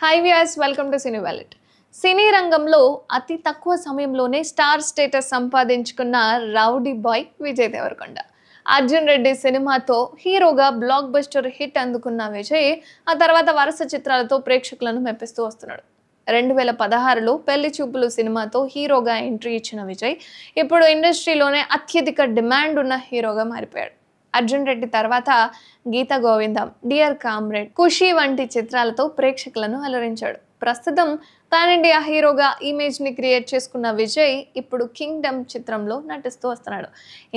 High viewers, welcome to cine wallet. సినీ రంగంలో అతి తక్కువ సమయంలోనే స్టార్ స్టేటస్ సంపాదించుకున్న రౌడీ బాయ్ విజయ్ దేవరకొండ. అర్జున్ రెడ్డి సినిమాతో హీరోగా బ్లాక్ బస్టర్ హిట్ అందుకున్న విజయ్ ఆ తర్వాత వరుస చిత్రాలతో ప్రేక్షకులను మెప్పిస్తూ వస్తున్నాడు. 2016లో పెళ్లి చూపులు సినిమాతో హీరోగా ఎంట్రీ ఇచ్చిన విజయ్ ఇప్పుడు ఇండస్ట్రీలోనే అత్యధిక డిమాండ్ ఉన్న హీరోగా మారిపోయాడు. అర్జున్ రెడ్డి తర్వాత గీత గోవిందం, డియర్ కామ్రేడ్, ఖుషి వంటి చిత్రాలతో ప్రేక్షకులను అలరించాడు. ప్రస్తుతం పాన్ ఇండియా హీరోగా ఇమేజ్ ని క్రియేట్ చేసుకున్న విజయ్ ఇప్పుడు కింగ్డమ్ చిత్రంలో నటిస్తూ వస్తున్నాడు.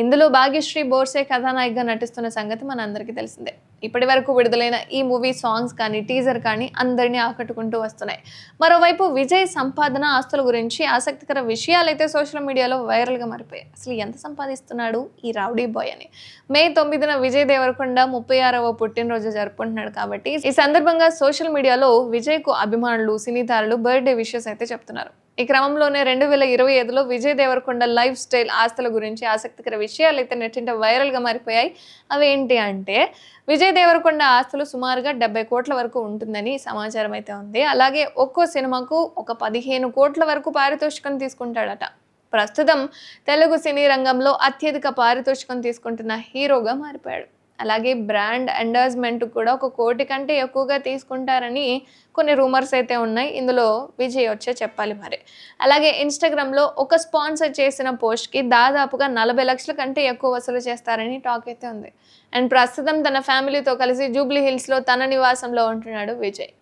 ఇందులో భాగ్యశ్రీ బోర్సే కథానాయికగా నటిస్తున్న సంగతి మనందరికీ తెలిసిందే. ఇప్పటి వరకు విడుదలైన ఈ మూవీ సాంగ్స్ కానీ టీజర్ కానీ అందరినీ ఆకట్టుకుంటూ వస్తున్నాయి. మరోవైపు విజయ్ సంపాదన ఆస్తుల గురించి ఆసక్తికర విషయాలైతే సోషల్ మీడియాలో వైరల్గా మారిపోయాయి. అసలు ఎంత సంపాదిస్తున్నాడు ఈ రౌడీ బాయ్ అని. మే 9న విజయ్ దేవరకొండ 36వ పుట్టినరోజు జరుపుకుంటున్నాడు కాబట్టి ఈ సందర్భంగా సోషల్ మీడియాలో విజయ్కు అభిమానులు, సినీ తారలు బర్త్డే విషెస్ అయితే చెప్తున్నారు. ఈ క్రమంలోనే 2025లో విజయ్ దేవరకొండ లైఫ్ స్టైల్, ఆస్తుల గురించి ఆసక్తికర విషయాలు అయితే నెట్టింట వైరల్గా మారిపోయాయి. అవి ఏంటి అంటే, విజయ్ దేవరకొండ ఆస్తులు సుమారుగా 70 కోట్ల వరకు ఉంటుందని సమాచారం అయితే ఉంది. అలాగే ఒక్కో సినిమాకు ఒక 15 కోట్ల వరకు పారితోషికం తీసుకుంటాడట. ప్రస్తుతం తెలుగు సినీ రంగంలో అత్యధిక పారితోషికం తీసుకుంటున్న హీరోగా మారిపోయాడు. అలాగే బ్రాండ్ ఎండార్స్మెంట్ కూడా 1 కోటి కంటే ఎక్కువగా తీసుకుంటారని కొన్ని రూమర్స్ అయితే ఉన్నాయి. ఇందులో విజయ్ వచ్చే చెప్పాలి మరి. అలాగే ఇన్స్టాగ్రామ్లో ఒక స్పాన్సర్ చేసిన పోస్ట్కి దాదాపుగా 40 లక్షల కంటే ఎక్కువ వసూలు చేస్తారని టాక్ అయితే ఉంది. అండ్ ప్రస్తుతం తన ఫ్యామిలీతో కలిసి జూబ్లీ హిల్స్లో తన నివాసంలో ఉంటున్నాడు విజయ్.